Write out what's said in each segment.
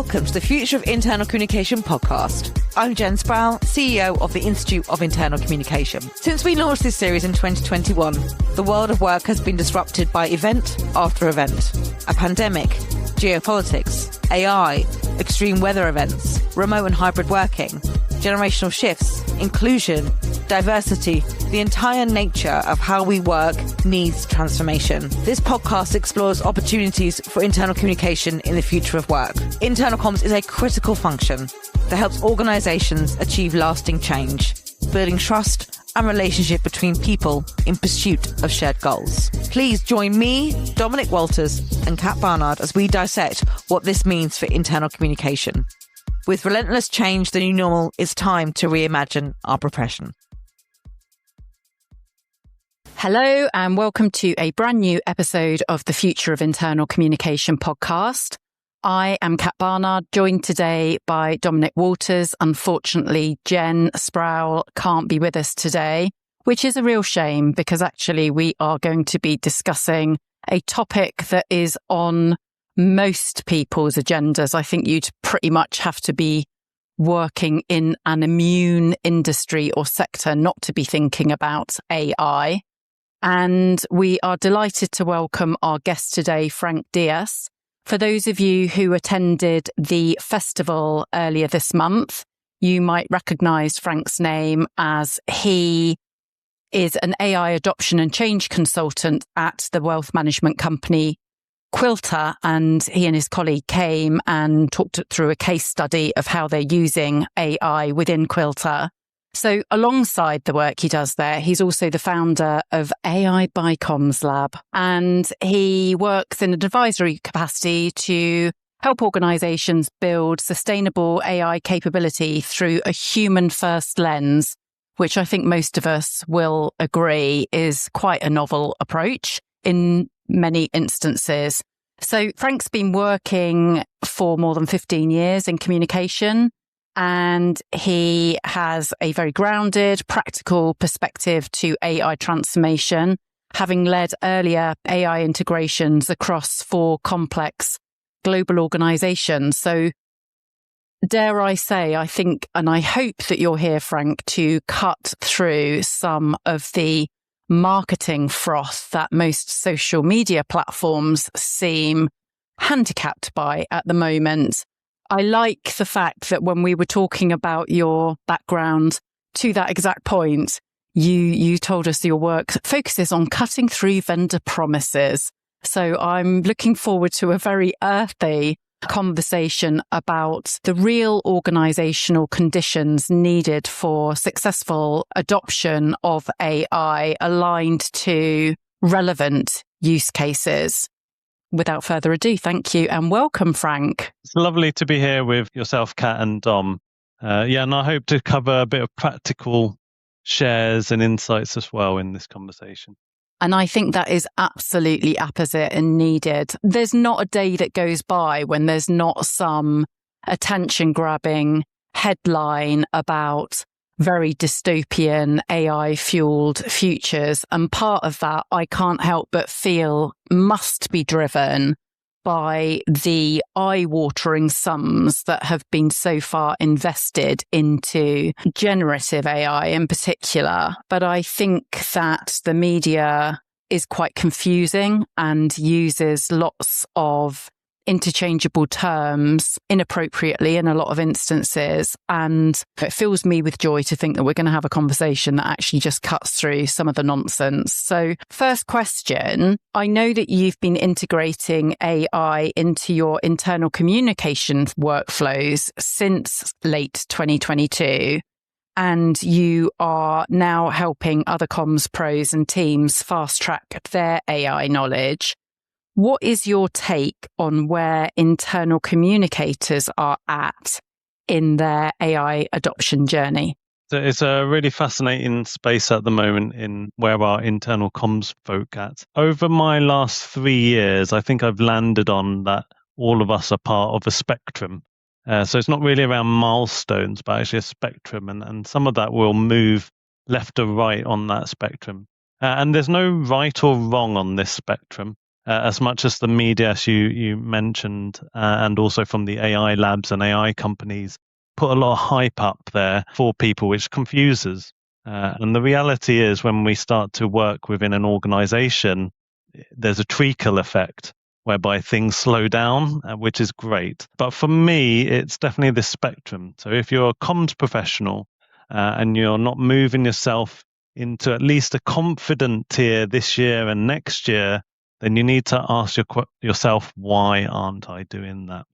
Welcome to the Future of Internal Communication podcast. I'm Jen Sproul, CEO of the Institute of Internal Communication. Since we launched this series in 2021, the world of work has been disrupted by event after event. A pandemic, geopolitics, AI, extreme weather events, remote and hybrid working, generational shifts, inclusion, diversity. The entire nature of how we work needs transformation. This podcast explores opportunities for internal communication in the future of work. Internal comms is a critical function that helps organizations achieve lasting change, building trust and relationship between people in pursuit of shared goals. Please join me, Dominic Walters, and Kat Barnard as we dissect what this means for internal communication. With relentless change the new normal, it's time to reimagine our profession. Hello and welcome to a brand new episode of the Future of Internal Communication podcast. I am Kat Barnard, joined today by Dominic Walters. Unfortunately, Jen Sproul can't be with us today, which is a real shame because actually we are going to be discussing a topic that is on most people's agendas. I think you'd pretty much have to be working in an immune industry or sector not to be thinking about AI. And we are delighted to welcome our guest today, Frank Diaz. For those of you who attended the festival earlier this month, you might recognize Frank's name as he is an AI adoption and change consultant at the wealth management company Quilter, and he and his colleague came and talked through a case study of how they're using AI within Quilter. So alongside the work he does there, he's also the founder of AI by Comms Lab, and he works in an advisory capacity to help organizations build sustainable AI capability through a human-first lens, which I think most of us will agree is quite a novel approach in many instances. So Frank's been working for more than 15 years in communication, and he has a very grounded, practical perspective to AI transformation, having led earlier AI integrations across 4 complex global organizations. So dare I say, I think, and I hope that you're here, Frank, to cut through some of the marketing froth that most social media platforms seem handicapped by at the moment. I like the fact that when we were talking about your background to that exact point, you told us your work focuses on cutting through vendor promises. So I'm looking forward to a very earthy conversation about the real organizational conditions needed for successful adoption of AI aligned to relevant use cases. Without further ado, thank you and welcome, Frank. It's lovely to be here with yourself, Kat and Dom. And I hope to cover a bit of practical shares and insights as well in this conversation. And I think that is absolutely apposite and needed. There's not a day that goes by when there's not some attention-grabbing headline about very dystopian AI-fueled futures. And part of that, I can't help but feel must be driven by the eye-watering sums that have been so far invested into generative AI in particular. But I think that the media is quite confusing and uses lots of interchangeable terms inappropriately in a lot of instances. And it fills me with joy to think that we're going to have a conversation that actually just cuts through some of the nonsense. So first question, I know that you've been integrating AI into your internal communication workflows since late 2022. And you are now helping other comms pros and teams fast track their AI knowledge. What is your take on where internal communicators are at in their AI adoption journey? So it's a really fascinating space at the moment in where our internal comms folk at. Over my last 3 years, I think I've landed on that all of us are part of a spectrum. So it's not really around milestones, but actually a spectrum. And some of that will move left or right on that spectrum. And there's no right or wrong on this spectrum. as much as the media, as you mentioned, and also from the AI labs and AI companies, put a lot of hype up there for people, which confuses. And the reality is, when we start to work within an organization, there's a treacle effect whereby things slow down, which is great. But for me, it's definitely the spectrum. So if you're a comms professional and you're not moving yourself into at least a confident tier this year and next year, then you need to ask yourself, why aren't I doing that?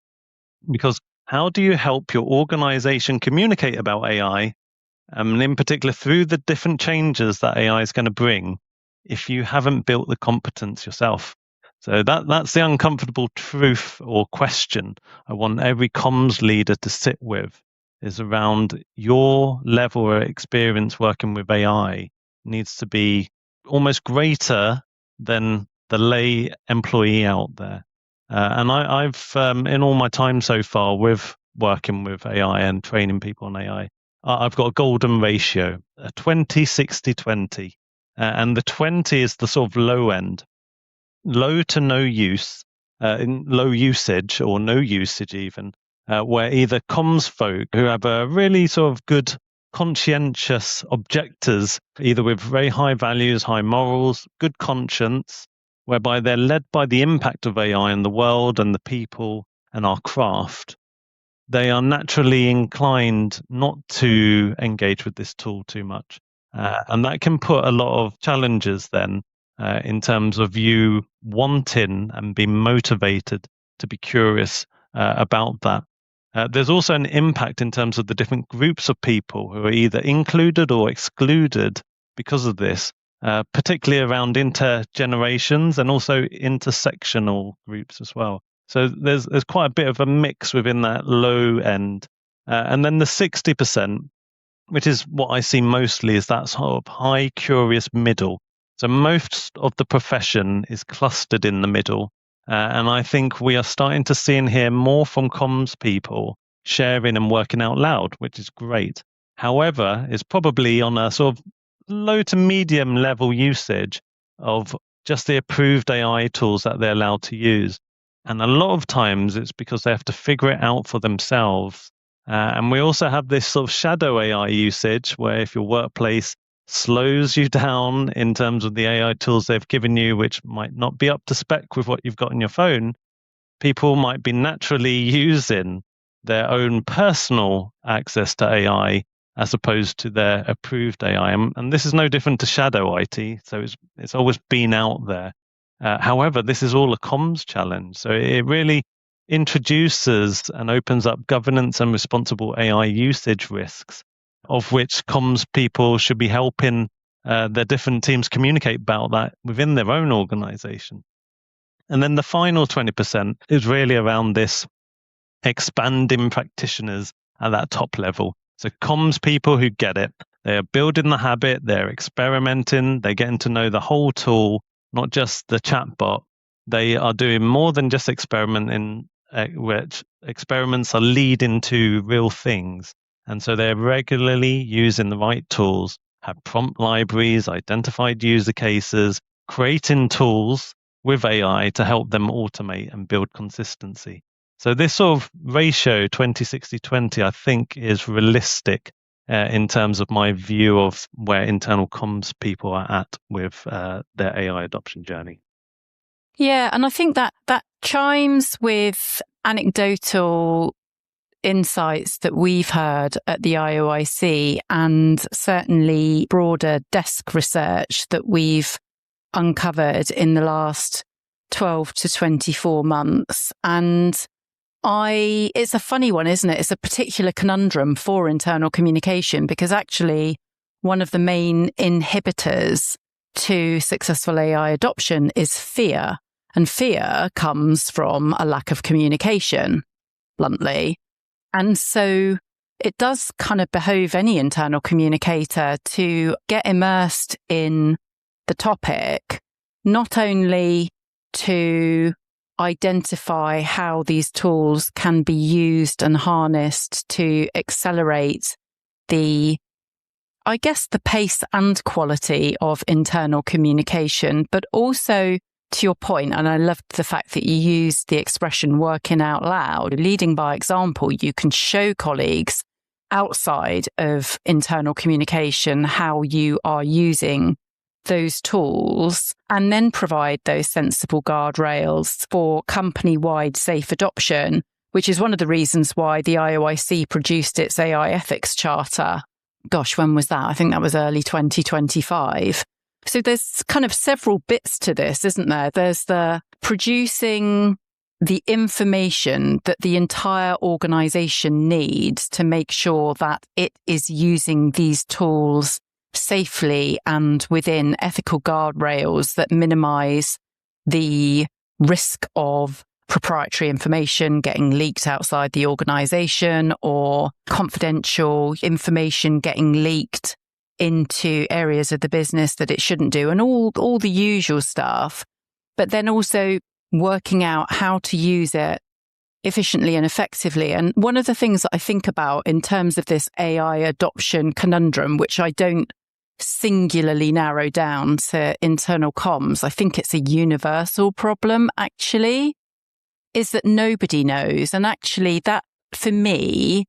Because how do you help your organization communicate about AI, and in particular through the different changes that AI is going to bring, if you haven't built the competence yourself? So that's the uncomfortable truth or question I want every comms leader to sit with, is around your level of experience working with AI needs to be almost greater than the lay employee out there. And I've in all my time so far with working with AI and training people on AI, I've got a golden ratio, a 20-60-20. And the 20 is the sort of low end, low to no use, low usage or no usage even, where either comms folk who have a really sort of good conscientious objectors, either with very high values, high morals, good conscience, whereby they're led by the impact of AI in the world and the people and our craft, they are naturally inclined not to engage with this tool too much. And that can put a lot of challenges then in terms of you wanting and being motivated to be curious about that. There's also an impact in terms of the different groups of people who are either included or excluded because of this, particularly around intergenerations and also intersectional groups as well. So there's quite a bit of a mix within that low end. And then the 60%, which is what I see mostly, is that sort of high curious middle. So most of the profession is clustered in the middle. And I think we are starting to see and hear more from comms people sharing and working out loud, which is great. However, it's probably on a sort of low to medium level usage of just the approved AI tools that they're allowed to use. And a lot of times it's because they have to figure it out for themselves. And we also have this sort of shadow AI usage where if your workplace slows you down in terms of the AI tools they've given you, which might not be up to spec with what you've got on your phone, people might be naturally using their own personal access to AI as opposed to their approved AI. And this is no different to shadow IT. So it's always been out there. However, this is all a comms challenge. So it really introduces and opens up governance and responsible AI usage risks, of which comms people should be helping their different teams communicate about that within their own organization. And then the final 20% is really around this expanding practitioners at that top level. So comms people who get it, they're building the habit, they're experimenting, they're getting to know the whole tool, not just the chatbot. They are doing more than just experimenting, which experiments are leading to real things. And so they're regularly using the right tools, have prompt libraries, identified user cases, creating tools with AI to help them automate and build consistency. So this sort of ratio, 20-60-20, I think is realistic in terms of my view of where internal comms people are at with their AI adoption journey. Yeah, and I think that chimes with anecdotal insights that we've heard at the IOIC and certainly broader desk research that we've uncovered in the last 12 to 24 months. And it's a funny one, isn't it? It's a particular conundrum for internal communication because actually one of the main inhibitors to successful AI adoption is fear. And fear comes from a lack of communication, bluntly. And so it does kind of behove any internal communicator to get immersed in the topic, not only to identify how these tools can be used and harnessed to accelerate the pace and quality of internal communication, but also to your point, and I loved the fact that you used the expression working out loud, leading by example, you can show colleagues outside of internal communication how you are using those tools and then provide those sensible guardrails for company-wide safe adoption, which is one of the reasons why the IOIC produced its AI ethics charter. Gosh, when was that? I think that was early 2025. So there's kind of several bits to this, isn't there? There's the producing the information that the entire organization needs to make sure that it is using these tools safely and within ethical guardrails that minimize the risk of proprietary information getting leaked outside the organization or confidential information getting leaked into areas of the business that it shouldn't do, and all the usual stuff, but then also working out how to use it efficiently and effectively. And one of the things that I think about in terms of this AI adoption conundrum, which I don't singularly narrow down to internal comms, I think it's a universal problem actually, is that nobody knows. And actually that, for me,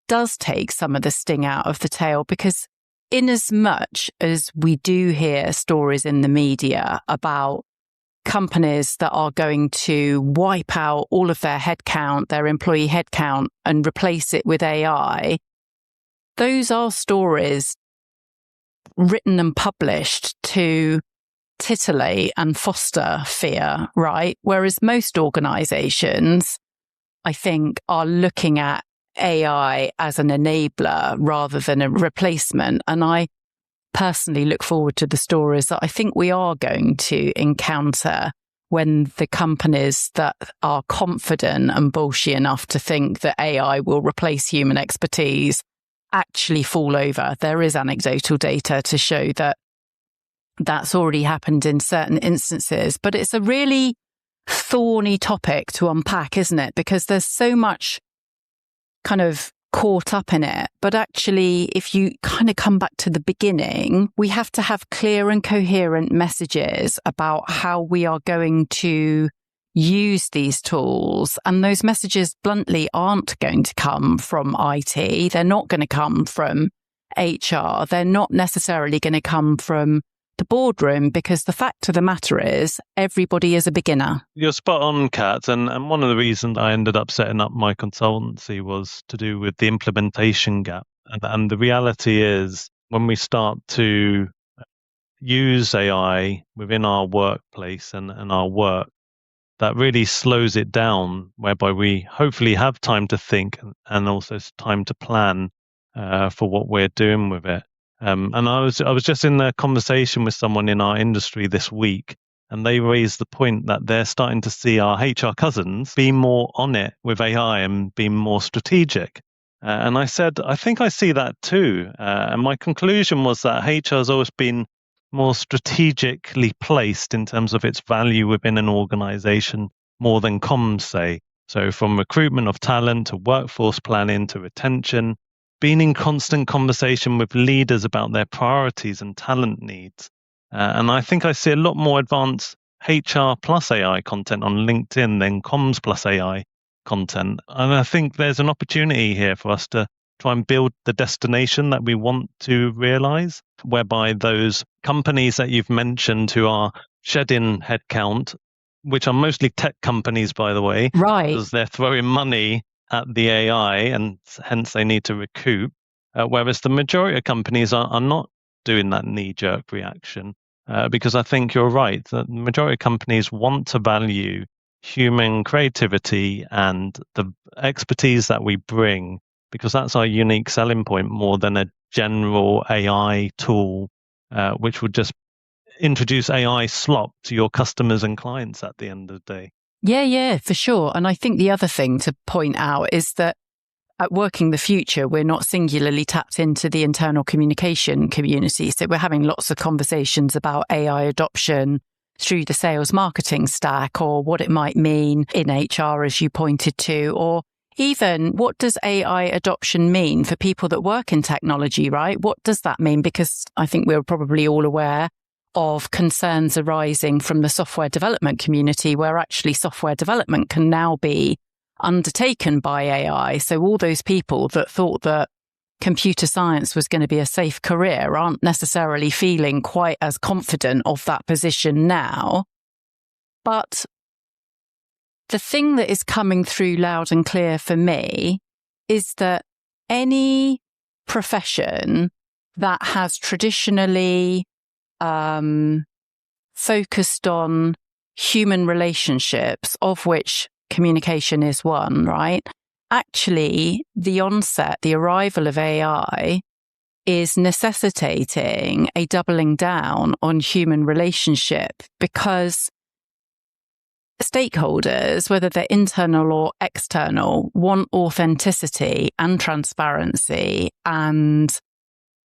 does take some of the sting out of the tail, because in as much as we do hear stories in the media about companies that are going to wipe out all of their headcount, their employee headcount, and replace it with AI, those are stories written and published to titillate and foster fear, right? Whereas most organizations, I think, are looking at AI as an enabler rather than a replacement. And I personally look forward to the stories that I think we are going to encounter when the companies that are confident and bullshit enough to think that AI will replace human expertise actually fall over. There is anecdotal data to show that that's already happened in certain instances, but it's a really thorny topic to unpack, isn't it? Because there's so much kind of caught up in it. But actually, if you kind of come back to the beginning, we have to have clear and coherent messages about how we are going to use these tools. And those messages bluntly aren't going to come from IT. They're not going to come from HR. They're not necessarily going to come from the boardroom, because the fact of the matter is everybody is a beginner. You're spot on, Kat. And one of the reasons I ended up setting up my consultancy was to do with the implementation gap. And the reality is, when we start to use AI within our workplace and our work, that really slows it down, whereby we hopefully have time to think and also time to plan for what we're doing with it. And I was just in a conversation with someone in our industry this week, and they raised the point that they're starting to see our HR cousins be more on it with AI and be more strategic. And I said, I think I see that too. And my conclusion was that HR has always been more strategically placed in terms of its value within an organization, more than comms, say. So from recruitment of talent to workforce planning to retention, being in constant conversation with leaders about their priorities and talent needs. And I think I see a lot more advanced HR plus AI content on LinkedIn than comms plus AI content. And I think there's an opportunity here for us to try and build the destination that we want to realize, whereby those companies that you've mentioned who are shedding headcount, which are mostly tech companies, by the way, right? Because they're throwing money at the AI and hence they need to recoup, whereas the majority of companies are not doing that knee-jerk reaction, because I think you're right, that the majority of companies want to value human creativity and the expertise that we bring, because that's our unique selling point more than a general AI tool, which would just introduce AI slop to your customers and clients at the end of the day. Yeah, for sure. And I think the other thing to point out is that at Working the Future, we're not singularly tapped into the internal communication community. So we're having lots of conversations about AI adoption through the sales marketing stack, or what it might mean in HR, as you pointed to, or even what does AI adoption mean for people that work in technology, right? What does that mean? Because I think we're probably all aware of concerns arising from the software development community, where actually software development can now be undertaken by AI. So all those people that thought that computer science was going to be a safe career aren't necessarily feeling quite as confident of that position now. But the thing that is coming through loud and clear for me is that any profession that has traditionally focused on human relationships, of which communication is one, right? Actually, the arrival of AI is necessitating a doubling down on human relationship, because stakeholders, whether they're internal or external, want authenticity and transparency and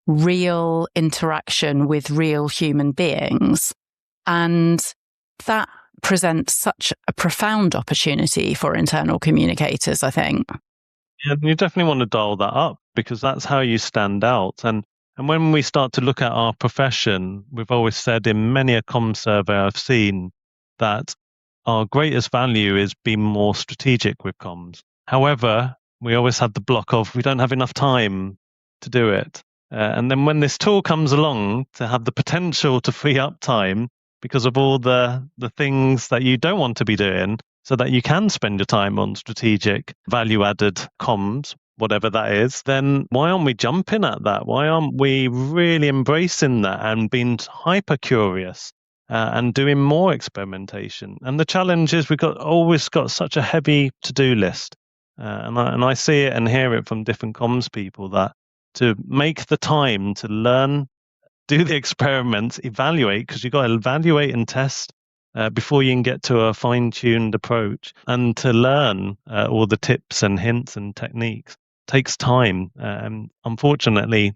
real interaction with real human beings. And that presents such a profound opportunity for internal communicators, I think. Yeah, you definitely want to dial that up, because that's how you stand out. And when we start to look at our profession, we've always said in many a comm survey I've seen that our greatest value is being more strategic with comms. However, we always have the block of we don't have enough time to do it. And then when this tool comes along to have the potential to free up time because of all the things that you don't want to be doing, so that you can spend your time on strategic value-added comms, whatever that is, then why aren't we jumping at that? Why aren't we really embracing that and being hyper curious and doing more experimentation? And the challenge is we've always got such a heavy to-do list. And I see it and hear it from different comms people that to make the time to learn, do the experiments, evaluate, because you've got to evaluate and test before you can get to a fine-tuned approach, and to learn all the tips and hints and techniques takes time. Unfortunately,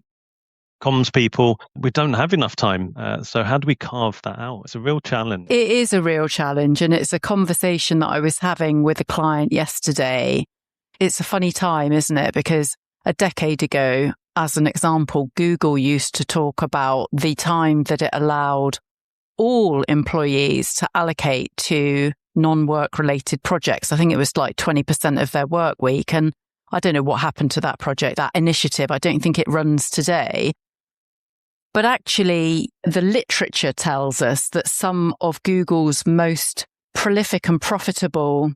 comms people, we don't have enough time. So how do we carve that out? It's a real challenge. It is a real challenge, and it's a conversation that I was having with a client yesterday. It's a funny time, isn't it? Because a decade ago, as an example, Google used to talk about the time that it allowed all employees to allocate to non-work related projects. I think it was like 20% of their work week. And I don't know what happened to that project, that initiative. I don't think it runs today. But actually, the literature tells us that some of Google's most prolific and profitable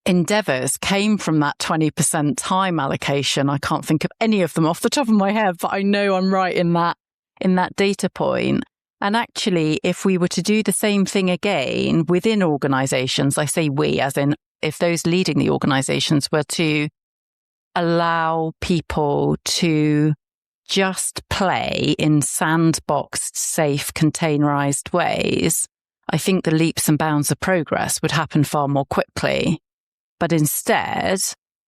endeavors came from that 20% time allocation. I can't think of any of them off the top of my head, but I know I'm right in that data point. And actually, if we were to do the same thing again within organizations, I say we, as in if those leading the organizations were to allow people to just play in sandboxed, safe, containerized ways, I think the leaps and bounds of progress would happen far more quickly. But instead,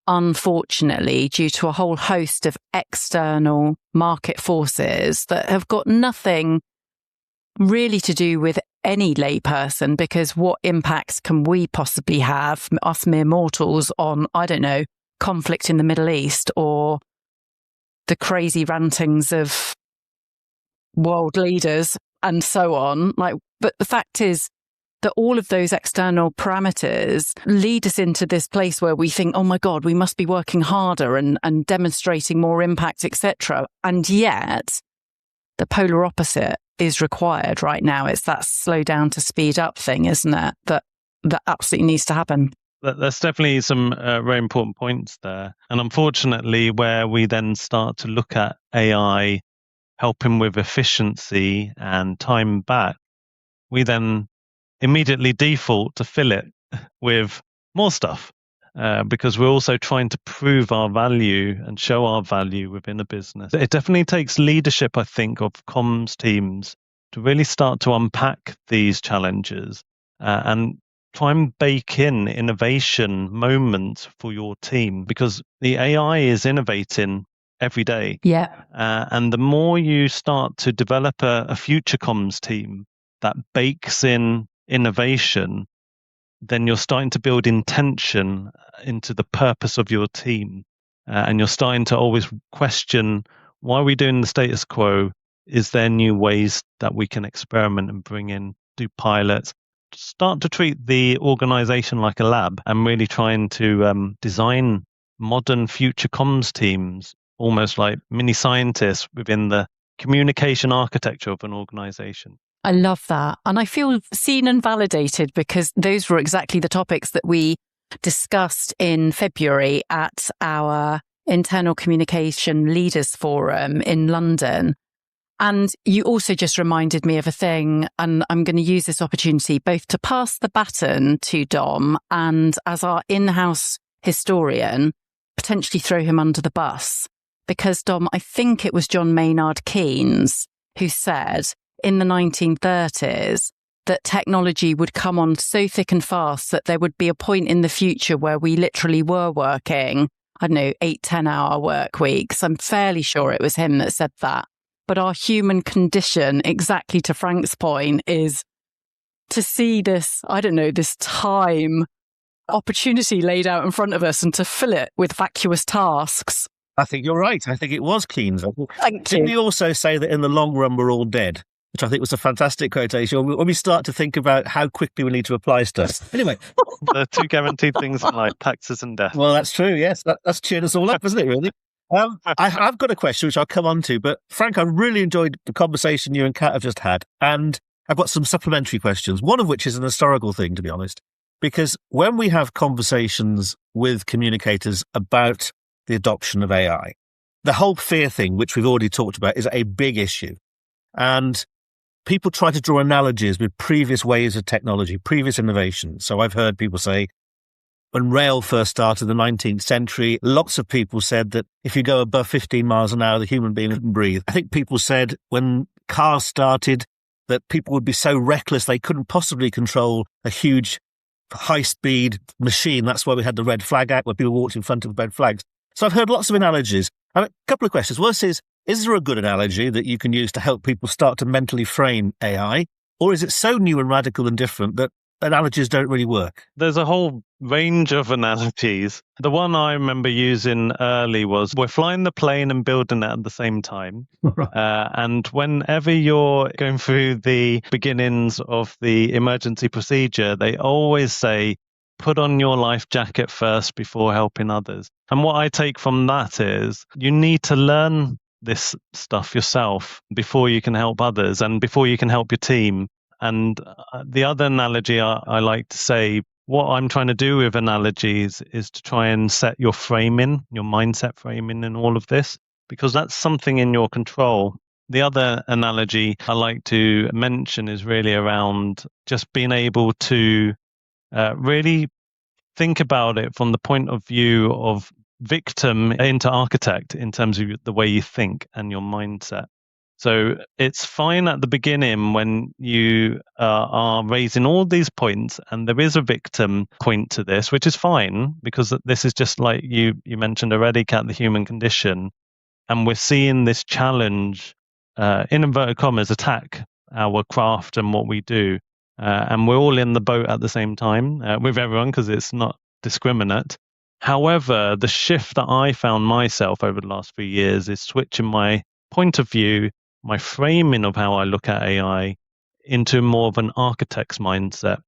unfortunately, due to a whole host of external market forces that have got nothing really to do with any layperson, because what impacts can we possibly have, us mere mortals, on, I don't know, conflict in the Middle East or the crazy rantings of world leaders and so on. But the fact is that all of those external parameters lead us into this place where we think, oh my God, we must be working harder and demonstrating more impact, etc. And yet the polar opposite is required right now. It's that slow down to speed up thing, isn't it? That absolutely needs to happen. That's definitely some very important points there. And unfortunately, where we then start to look at AI helping with efficiency and time back, we then immediately default to fill it with more stuff because we're also trying to prove our value and show our value within a business. It definitely takes leadership, I think, of comms teams to really start to unpack these challenges and try and bake in innovation moments for your team, because the AI is innovating every day. Yeah. And the more you start to develop a future comms team that bakes in innovation, then you're starting to build intention into the purpose of your team. And you're starting to always question, why are we doing the status quo? Is there new ways that we can experiment and bring in, do pilots, start to treat the organization like a lab and really trying to design modern future comms teams, almost like mini scientists within the communication architecture of an organization? I love that. And I feel seen and validated because those were exactly the topics that we discussed in February at our Internal Communication Leaders Forum in London. And you also just reminded me of a thing, and I'm going to use this opportunity both to pass the baton to Dom and as our in-house historian, potentially throw him under the bus. Because Dom, I think it was John Maynard Keynes who said in the 1930s that technology would come on so thick and fast that there would be a point in the future where we literally were working, 8-10 hour work weeks. I'm fairly sure it was him that said that. But our human condition, exactly to Frank's point, is to see this, this time opportunity laid out in front of us and to fill it with vacuous tasks. I think you're right. I think it was Keynes. Thank you. Didn't he also say that in the long run we're all dead? Which I think was a fantastic quotation when we start to think about how quickly we need to apply stuff. Anyway. The two guaranteed things in life, taxes and death. Well, that's true, yes. That's cheered us all up, isn't it, really? I've got a question which I'll come on to, but Frank, I really enjoyed the conversation you and Kat have just had, and I've got some supplementary questions, one of which is an historical thing, to be honest, because when we have conversations with communicators about the adoption of AI, the whole fear thing, which we've already talked about, is a big issue. And people try to draw analogies with previous ways of technology, previous innovations. So I've heard people say, when rail first started in the 19th century, lots of people said that if you go above 15 miles an hour, the human being couldn't breathe. I think people said when cars started that people would be so reckless they couldn't possibly control a huge high-speed machine. That's why we had the red flag act, where people walked in front of red flags. So I've heard lots of analogies. And a couple of questions. One is there a good analogy that you can use to help people start to mentally frame AI? Or is it so new and radical and different that analogies don't really work? There's a whole range of analogies. The one I remember using early was we're flying the plane and building it at the same time. And whenever you're going through the beginnings of the emergency procedure, they always say, put on your life jacket first before helping others. And what I take from that is you need to learn this stuff yourself before you can help others and before you can help your team. And the other analogy I like to say, what I'm trying to do with analogies is to try and set your framing, your mindset framing in all of this, because that's something in your control. The other analogy I like to mention is really around just being able to really think about it from the point of view of victim into architect in terms of the way you think and your mindset. So it's fine at the beginning when you are raising all these points and there is a victim point to this, which is fine because this is just like you mentioned already, Kat, the human condition. And we're seeing this challenge, in inverted commas, attack our craft and what we do. And we're all in the boat at the same time with everyone because it's not discriminate. However, the shift that I found myself over the last few years is switching my point of view, my framing of how I look at AI into more of an architect's mindset.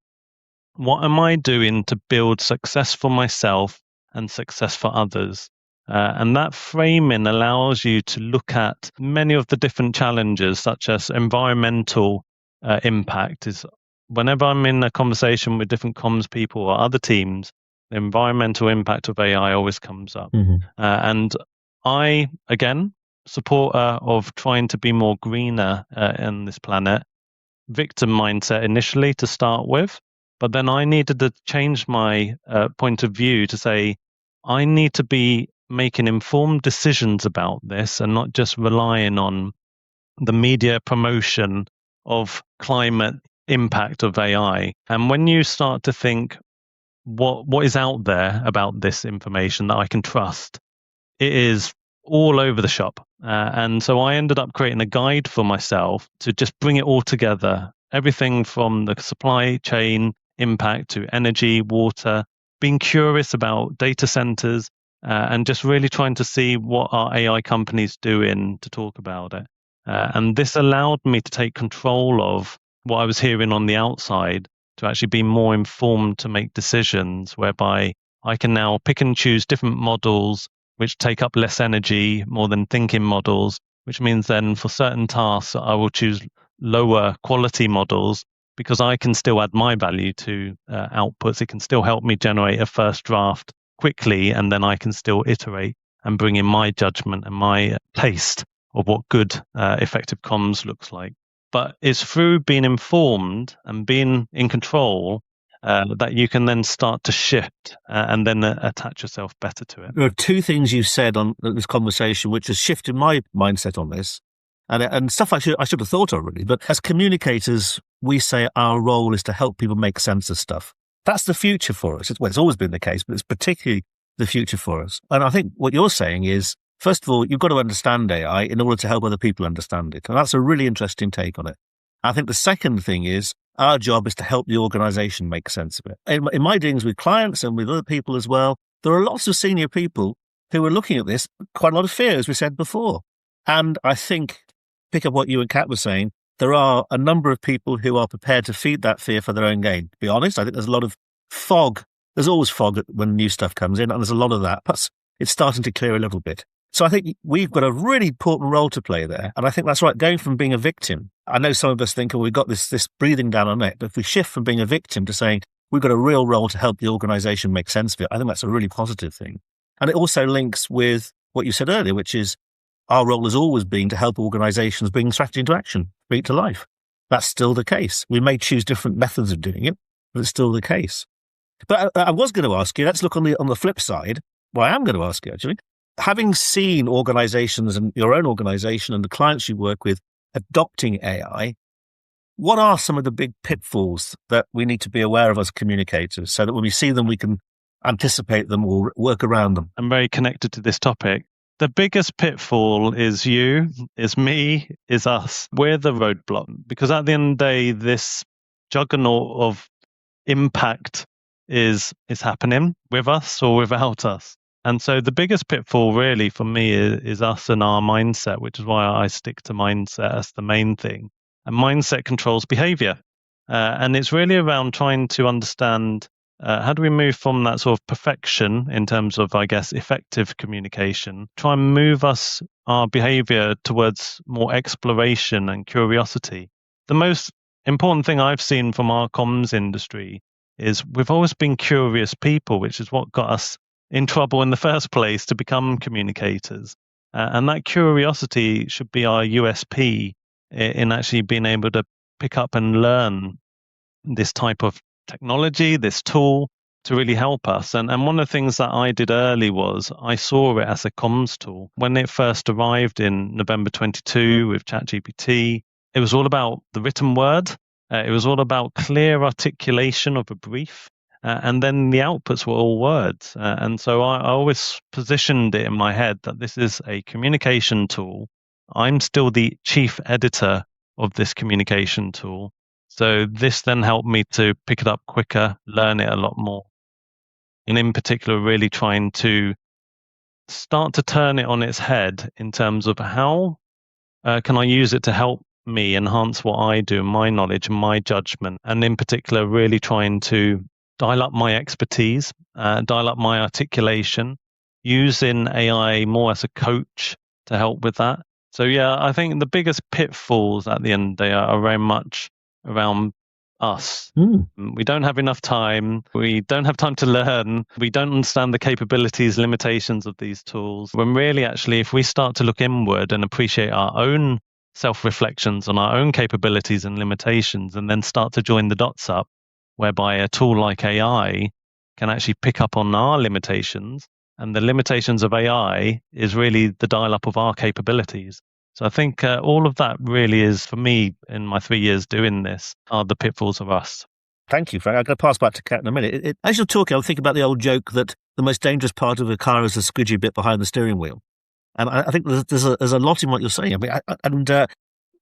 What am I doing to build success for myself and success for others? And that framing allows you to look at many of the different challenges, such as environmental impact. Is whenever I'm in a conversation with different comms people or other teams, the environmental impact of AI always comes up. Mm-hmm. And I, again, supporter of trying to be more greener in this planet, victim mindset initially to start with, but then I needed to change my point of view to say, I need to be making informed decisions about this and not just relying on the media promotion of climate impact of AI. And when you start to think, what is out there about this information that I can trust, it is all over the shop. And so I ended up creating a guide for myself to just bring it all together. Everything from the supply chain impact to energy, water, being curious about data centers, and just really trying to see what are AI companies doing to talk about it. And this allowed me to take control of what I was hearing on the outside, to actually be more informed to make decisions, whereby I can now pick and choose different models which take up less energy, more than thinking models, which means then for certain tasks, I will choose lower quality models, because I can still add my value to outputs. It can still help me generate a first draft quickly, and then I can still iterate and bring in my judgment and my taste of what good effective comms looks like. But it's through being informed and being in control that you can then start to shift and then attach yourself better to it. There are two things you said on this conversation which has shifted my mindset on this, and stuff I should have thought of really. But as communicators, we say our role is to help people make sense of stuff. That's the future for us. It's always been the case, but it's particularly the future for us. And I think what you're saying is, first of all, you've got to understand AI in order to help other people understand it. And that's a really interesting take on it. I think the second thing is, our job is to help the organization make sense of it. In my dealings with clients and with other people as well, there are lots of senior people who are looking at this, quite a lot of fear, as we said before. And I think, pick up what you and Kat were saying, there are a number of people who are prepared to feed that fear for their own gain. To be honest, I think there's a lot of fog. There's always fog when new stuff comes in, and there's a lot of that. But it's starting to clear a little bit. So I think we've got a really important role to play there. And I think that's right, going from being a victim. I know some of us think, we've got this breathing down our neck, but if we shift from being a victim to saying we've got a real role to help the organization make sense of it, I think that's a really positive thing. And it also links with what you said earlier, which is our role has always been to help organizations bring strategy into action, bring it to life. That's still the case. We may choose different methods of doing it, but it's still the case. But I was going to ask you, let's look on the flip side. Well, I am going to ask you, actually. Having seen organizations and your own organization and the clients you work with adopting AI, what are some of the big pitfalls that we need to be aware of as communicators, so that when we see them, we can anticipate them or work around them? I'm very connected to this topic. The biggest pitfall is you, is me, is us. We're the roadblock, because at the end of the day, this juggernaut of impact is happening with us or without us. And so the biggest pitfall really for me is us and our mindset, which is why I stick to mindset as the main thing. And mindset controls behavior. And it's really around trying to understand how do we move from that sort of perfection in terms of, I guess, effective communication, try and move our behavior towards more exploration and curiosity. The most important thing I've seen from our comms industry is we've always been curious people, which is what got us in trouble in the first place to become communicators. And that curiosity should be our USP in actually being able to pick up and learn this type of technology, this tool, to really help us. And one of the things that I did early was I saw it as a comms tool. When it first arrived in November 22 with ChatGPT, it was all about the written word. It was all about clear articulation of a brief. And then the outputs were all words. And so I always positioned it in my head that this is a communication tool. I'm still the chief editor of this communication tool. So this then helped me to pick it up quicker, learn it a lot more. And in particular, really trying to start to turn it on its head in terms of how can I use it to help me enhance what I do, my knowledge and my judgment. And in particular, really trying to dial up my expertise, dial up my articulation, using AI more as a coach to help with that. So yeah, I think the biggest pitfalls at the end of the day are very much around us. We don't have enough time. We don't have time to learn. We don't understand the capabilities, limitations of these tools. When really, actually, if we start to look inward and appreciate our own self-reflections on our own capabilities and limitations, and then start to join the dots up, whereby a tool like AI can actually pick up on our limitations, and the limitations of AI is really the dial-up of our capabilities. So I think all of that really is, for me, in my 3 years doing this, are the pitfalls of us. Thank you, Frank. I'm going to pass back to Kat in a minute. As you're talking, I'm thinking about the old joke that the most dangerous part of a car is the squidgy bit behind the steering wheel. And I think there's a lot in what you're saying. I mean,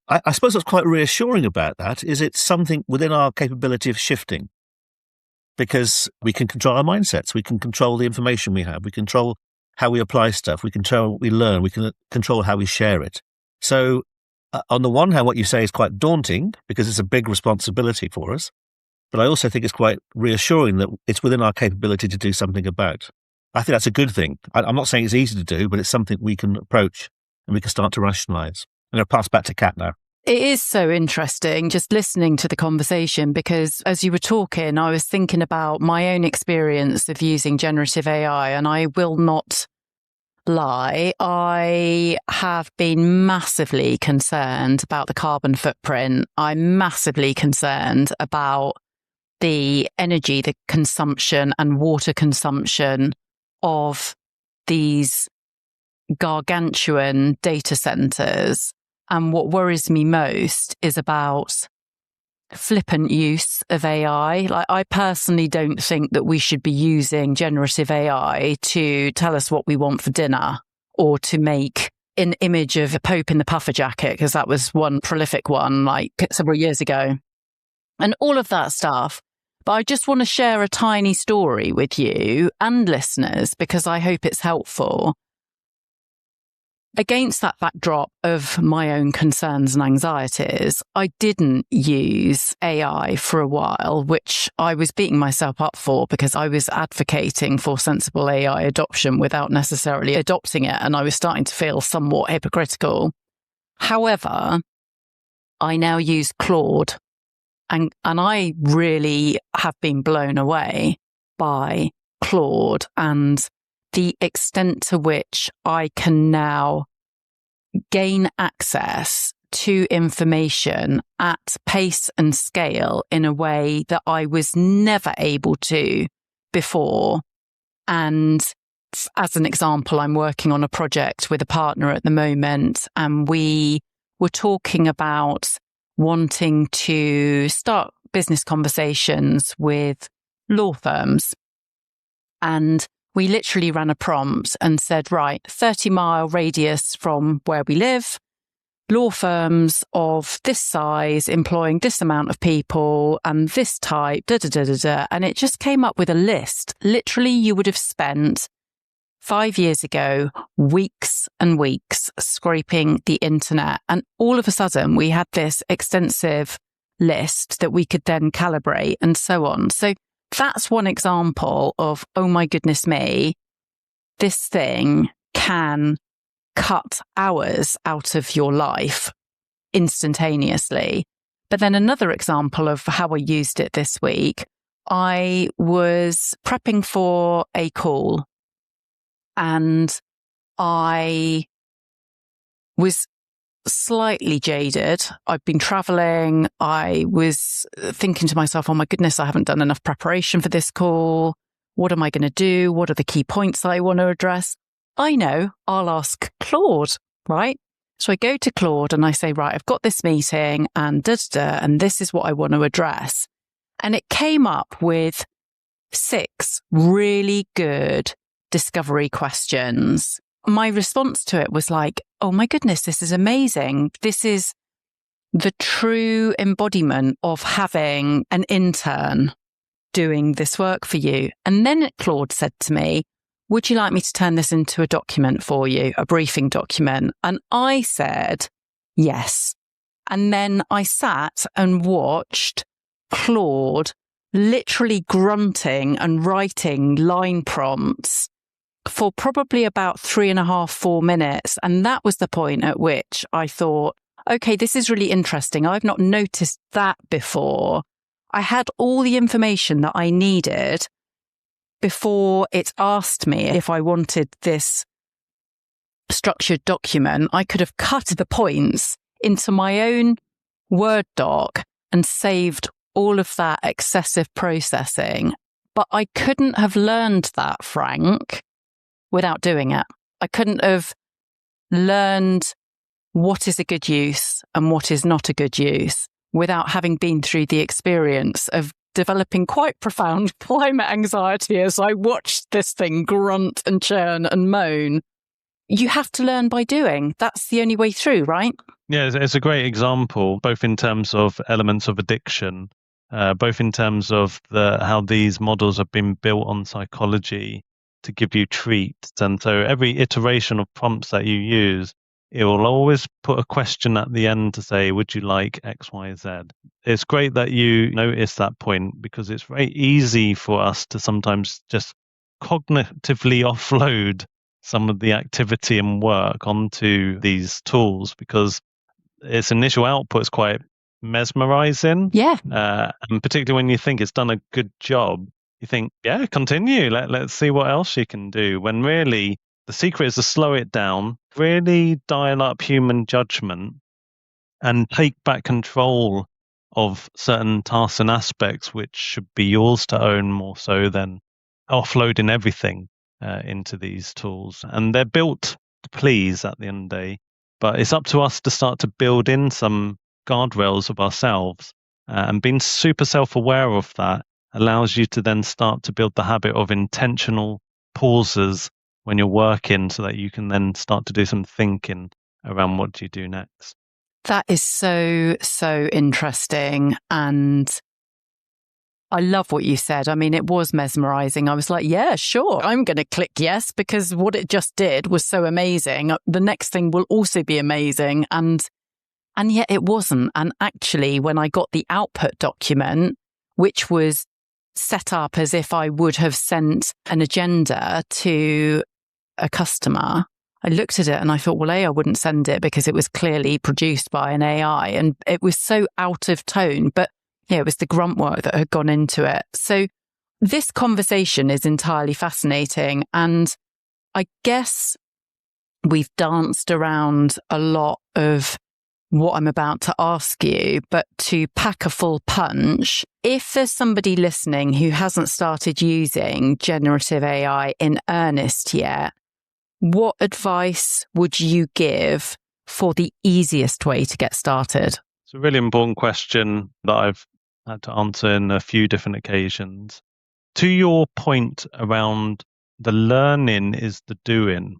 I suppose what's quite reassuring about that is it's something within our capability of shifting, because we can control our mindsets. We can control the information we have. We control how we apply stuff. We control what we learn. We can control how we share it. So on the one hand, what you say is quite daunting because it's a big responsibility for us. But I also think it's quite reassuring that it's within our capability to do something about. I think that's a good thing. I'm not saying it's easy to do, but it's something we can approach and we can start to rationalise. I'm going to pass back to Kat now. It is so interesting just listening to the conversation because as you were talking, I was thinking about my own experience of using generative AI, and I will not lie. I have been massively concerned about the carbon footprint. I'm massively concerned about the energy, the consumption and water consumption of these gargantuan data centers. And what worries me most is about flippant use of AI. Like, I personally don't think that we should be using generative AI to tell us what we want for dinner or to make an image of a Pope in the puffer jacket, because that was one prolific one like several years ago, and all of that stuff. But I just want to share a tiny story with you and listeners because I hope it's helpful. Against that backdrop of my own concerns and anxieties, I didn't use AI for a while, which I was beating myself up for because I was advocating for sensible AI adoption without necessarily adopting it, and I was starting to feel somewhat hypocritical. However, I now use Claude. And I really have been blown away by Claude and the extent to which I can now gain access to information at pace and scale in a way that I was never able to before. And as an example, I'm working on a project with a partner at the moment, and we were talking about wanting to start business conversations with law firms. And we literally ran a prompt and said, right, 30-mile radius from where we live, law firms of this size, employing this amount of people and this type, And it just came up with a list. Literally, you would have spent 5 years ago, weeks and weeks scraping the internet. And all of a sudden, we had this extensive list that we could then calibrate and so on. So that's one example of, oh my goodness me, this thing can cut hours out of your life instantaneously. But then another example of how I used it this week, I was prepping for a call. And I was slightly jaded. I've been traveling. I was thinking to myself, oh my goodness, I haven't done enough preparation for this call. What am I going to do? What are the key points I want to address? I know, I'll ask Claude, right? So I go to Claude and I say, right, I've got this meeting and and this is what I want to address. And it came up with 6 really good discovery questions. My response to it was like, oh my goodness, this is amazing. This is the true embodiment of having an intern doing this work for you. And then Claude said to me, would you like me to turn this into a document for you, a briefing document? And I said, yes. And then I sat and watched Claude literally grunting and writing line prompts for probably about 3.5, 4 minutes. And that was the point at which I thought, okay, this is really interesting. I've not noticed that before. I had all the information that I needed before it asked me if I wanted this structured document. I could have cut the points into my own Word doc and saved all of that excessive processing. But I couldn't have learned that, Frank, without doing it. I couldn't have learned what is a good use and what is not a good use without having been through the experience of developing quite profound climate anxiety as I watched this thing grunt and churn and moan. You have to learn by doing. That's the only way through, right? Yeah, it's a great example, both in terms of elements of addiction, both in terms of how these models have been built on psychology to give you treats. And so every iteration of prompts that you use it will always put a question at the end to say, would you like X, Y, Z? It's great that you notice that point, because it's very easy for us to sometimes just cognitively offload some of the activity and work onto these tools, because its initial output is quite mesmerizing. Yeah. And particularly when you think it's done a good job, you think, yeah, continue. Let's see what else you can do. When really the secret is to slow it down, really dial up human judgment, and take back control of certain tasks and aspects which should be yours to own, more so than offloading everything into these tools. And they're built to please at the end of the day, but it's up to us to start to build in some guardrails of ourselves. And being super self-aware of that allows you to then start to build the habit of intentional pauses when you're working, so that you can then start to do some thinking around what do you do next. That is so interesting. And I love what you said. I mean, it was mesmerizing. I was like, yeah, sure, I'm going to click yes, because what it just did was so amazing. The next thing will also be amazing. And yet it wasn't. And actually, when I got the output document, which was set up as if I would have sent an agenda to a customer, I looked at it and I thought, well, I wouldn't send it because it was clearly produced by an AI and it was so out of tone. But yeah, it was the grunt work that had gone into it. So this conversation is entirely fascinating. And I guess we've danced around a lot of what I'm about to ask you, but to pack a full punch, if there's somebody listening who hasn't started using generative AI in earnest yet, what advice would you give for the easiest way to get started? It's a really important question that I've had to answer in a few different occasions. To your point around the learning is the doing.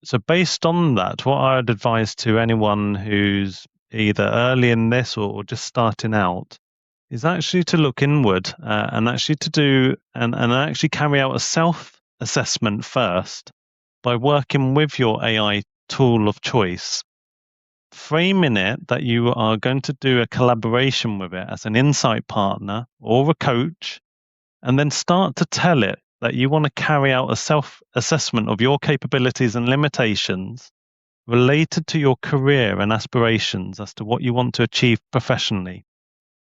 So based on that, what I'd advise to anyone who's either early in this or just starting out is actually to look inward and actually to do and actually carry out a self-assessment first by working with your AI tool of choice, framing it that you are going to do a collaboration with it as an insight partner or a coach, and then start to tell it that you want to carry out a self-assessment of your capabilities and limitations related to your career and aspirations as to what you want to achieve professionally.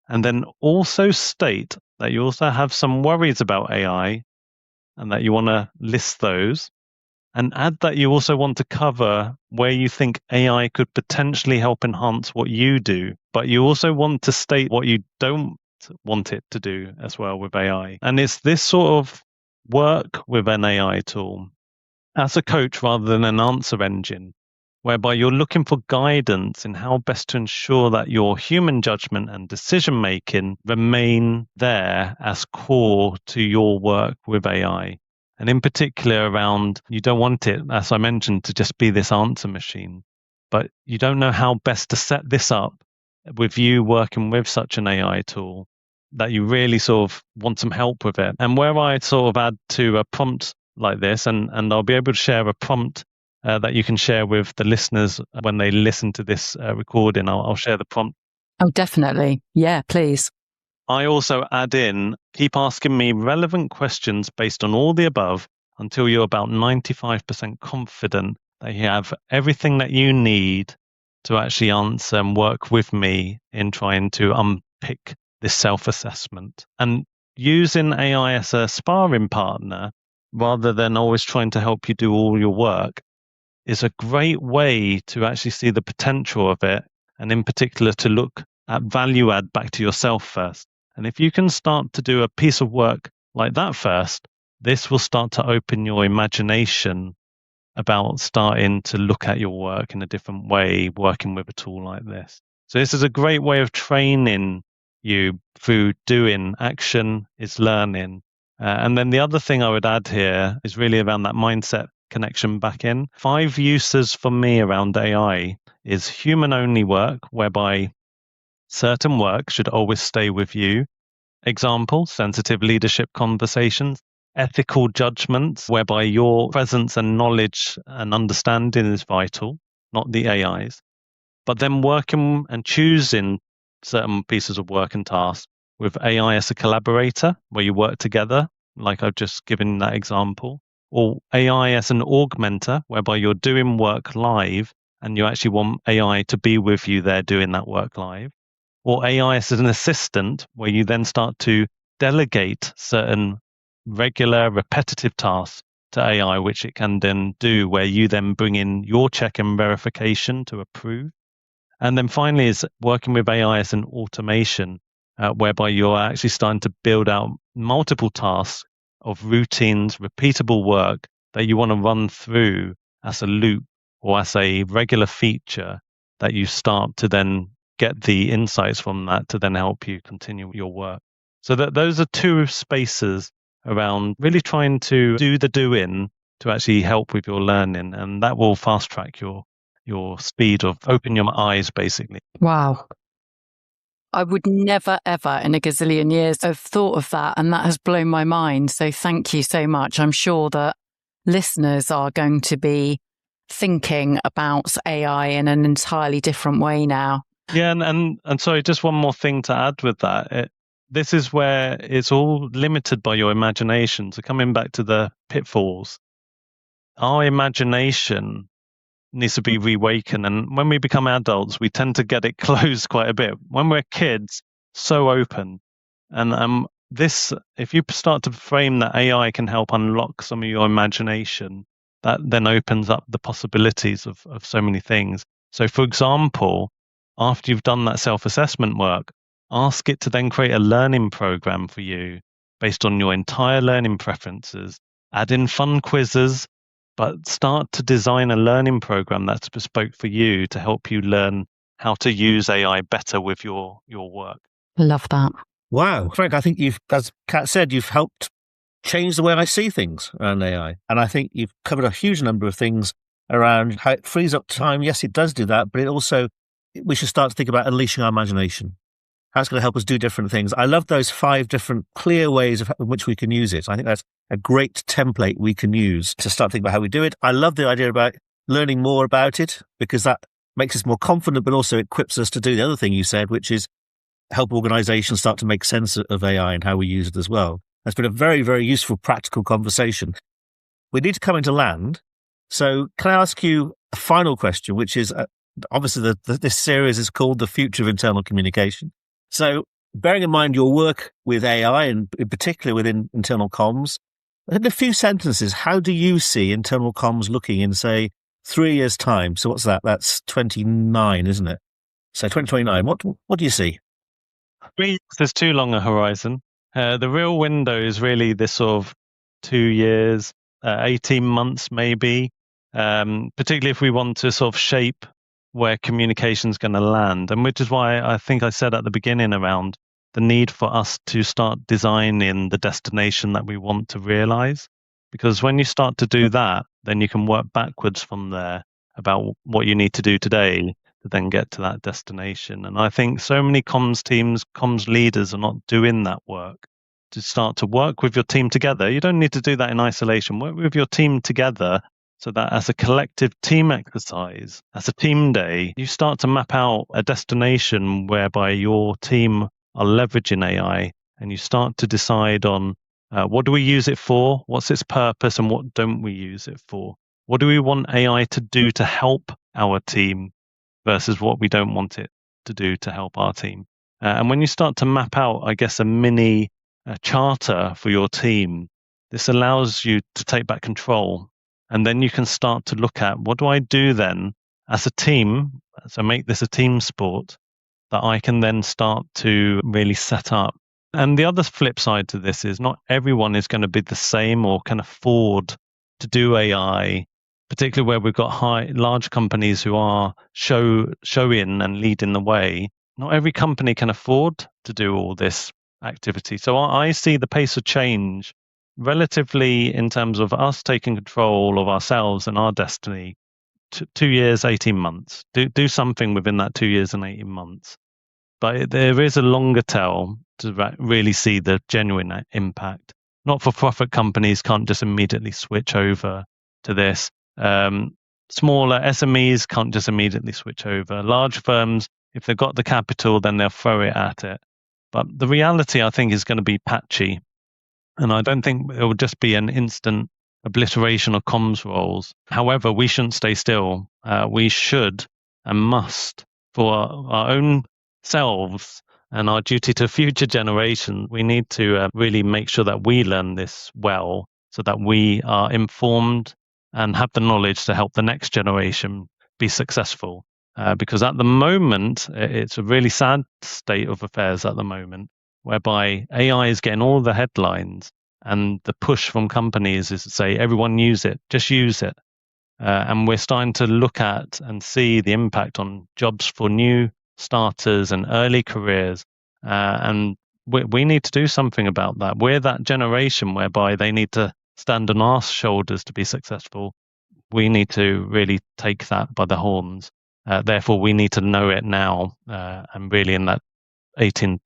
And then also state that you also have some worries about AI and that you want to list those. And add that you also want to cover where you think AI could potentially help enhance what you do, but you also want to state what you don't want it to do as well with AI. And it's this sort of work with an AI tool as a coach rather than an answer engine, whereby you're looking for guidance in how best to ensure that your human judgment and decision making remain there as core to your work with AI. And in particular around, you don't want it, as I mentioned, to just be this answer machine, but you don't know how best to set this up with you working with such an AI tool, that you really sort of want some help with it. And where I sort of add to a prompt like this, and I'll be able to share a prompt that you can share with the listeners when they listen to this recording. I'll share the prompt. Oh, definitely. Yeah, please. I also add in, keep asking me relevant questions based on all the above until you're about 95% confident that you have everything that you need to actually answer and work with me in trying to unpick this self-assessment. And using AI as a sparring partner, rather than always trying to help you do all your work, is a great way to actually see the potential of it, and in particular to look at value add back to yourself first. And if you can start to do a piece of work like that first, this will start to open your imagination about starting to look at your work in a different way, working with a tool like this. So this is a great way of training you through doing. Action is learning. And then the other thing I would add here is really around that mindset connection back in. 5 uses for me around AI is human-only work, whereby certain work should always stay with you. Example, sensitive leadership conversations. Ethical judgments, whereby your presence and knowledge and understanding is vital. not the AIs. But then working and choosing certain pieces of work and tasks with AI as a collaborator, where you work together, like I've just given that example, or AI as an augmenter, whereby you're doing work live and you actually want AI to be with you there doing that work live, or AI as an assistant, where you then start to delegate certain regular repetitive tasks to AI, which it can then do, where you then bring in your check and verification to approve. And then finally is working with AI as an automation, whereby you're actually starting to build out multiple tasks of routines, repeatable work that you want to run through as a loop or as a regular feature that you start to then get the insights from that to then help you continue your work. So that those are two spaces around really trying to do the doing to actually help with your learning, and that will fast track your speed of open your eyes, basically. Wow. I would never, ever in a gazillion years have thought of that. And that has blown my mind. So thank you so much. I'm sure that listeners are going to be thinking about AI in an entirely different way now. Yeah. And sorry, just one more thing to add with that. This is where it's all limited by your imagination. So coming back to the pitfalls, our imagination needs to be reawakened. And when we become adults, we tend to get it closed quite a bit. When we're kids, so open. And this, if you start to frame that AI can help unlock some of your imagination, that then opens up the possibilities of so many things. So for example, after you've done that self-assessment work, ask it to then create a learning program for you based on your entire learning preferences. Add in fun quizzes, but start to design a learning program that's bespoke for you to help you learn how to use AI better with your work. Love that. Wow. Frank, I think you've, as Kat said, you've helped change the way I see things around AI. And I think you've covered a huge number of things around how it frees up time. Yes, it does do that, but it also, we should start to think about unleashing our imagination. How it's going to help us do different things. I love those 5 different clear ways in which we can use it. I think that's a great template we can use to start thinking about how we do it. I love the idea about learning more about it, because that makes us more confident, but also equips us to do the other thing you said, which is help organizations start to make sense of AI and how we use it as well. That's been a very, very useful, practical conversation. We need to come into land. So can I ask you a final question, which is obviously this series is called The Future of Internal Communication. So bearing in mind your work with AI and in particular within internal comms, in a few sentences, how do you see internal comms looking in, say, 3 years' time? So what's that? That's 29, isn't it? So 2029, what do you see? 3 years is too long a horizon. The real window is really this sort of 2 years, 18 months maybe, particularly if we want to sort of shape where communication's going to land. And which is why I think I said at the beginning around the need for us to start designing the destination that we want to realize. Because when you start to do that, then you can work backwards from there about what you need to do today to then get to that destination. And I think so many comms teams, comms leaders are not doing that work. To start to work with your team together, you don't need to do that in isolation. Work with your team together so that as a collective team exercise, as a team day, you start to map out a destination whereby your team are leveraging AI, and you start to decide on what do we use it for, what's its purpose, and what don't we use it for? What do we want AI to do to help our team versus what we don't want it to do to help our team? And when you start to map out, I guess, a mini charter for your team, this allows you to take back control. And then you can start to look at, what do I do then as a team? So make this a team sport that I can then start to really set up. And the other flip side to this is not everyone is going to be the same or can afford to do AI, particularly where we've got large companies who are showing and leading the way. Not every company can afford to do all this activity. So I see the pace of change relatively in terms of us taking control of ourselves and our destiny. 2 years, 18 months. Do something within that 2 years and 18 months. But there is a longer tail to really see the genuine impact. Not-for-profit companies can't just immediately switch over to this. smaller SMEs can't just immediately switch over. Large firms, if they've got the capital, then they'll throw it at it. But the reality, I think, is going to be patchy. And I don't think it will just be an instant obliteration of comms roles. However, we shouldn't stay still. We should and must, for our own selves and our duty to future generations, we need to really make sure that we learn this well so that we are informed and have the knowledge to help the next generation be successful. Because at the moment, it's a really sad state of affairs at the moment, whereby AI is getting all the headlines and the push from companies is to say, everyone use it, just use it. And we're starting to look at and see the impact on jobs for new starters and early careers. And we need to do something about that. We're that generation whereby they need to stand on our shoulders to be successful. We need to really take that by the horns. Therefore, we need to know it now and really in that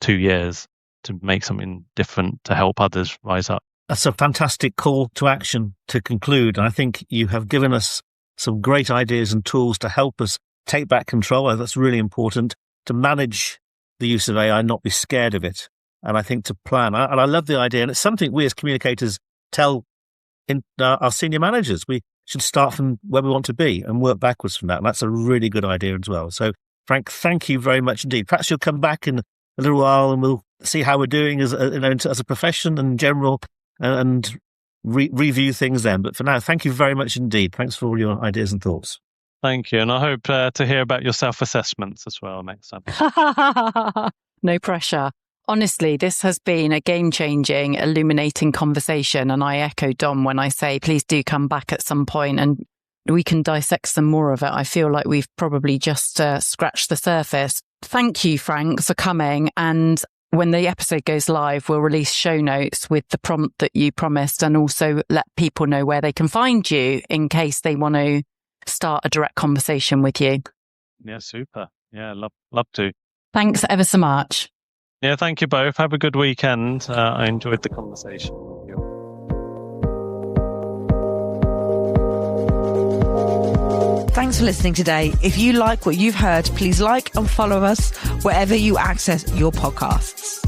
2 years to make something different to help others rise up. That's a fantastic call to action to conclude. And I think you have given us some great ideas and tools to help us take back control. That's really important, to manage the use of AI, not be scared of it. And I think to plan. And I love the idea. And it's something we as communicators tell our senior managers. We should start from where we want to be and work backwards from that. And that's a really good idea as well. So, Frank, thank you very much indeed. Perhaps you'll come back in a little while and we'll see how we're doing as a profession and general and review things then. But for now, thank you very much indeed. Thanks for all your ideas and thoughts. Thank you. And I hope to hear about your self-assessments as well next time. No pressure. Honestly, this has been a game-changing, illuminating conversation. And I echo Dom when I say, please do come back at some point and we can dissect some more of it. I feel like we've probably just scratched the surface. Thank you, Frank, for coming. And when the episode goes live, we'll release show notes with the prompt that you promised and also let people know where they can find you in case they want to start a direct conversation with you. Yeah, super. Yeah, love to. Thanks ever so much. Yeah, thank you both. Have a good weekend. I enjoyed the conversation with you. Thanks for listening today. If you like what you've heard, please like and follow us wherever you access your podcasts.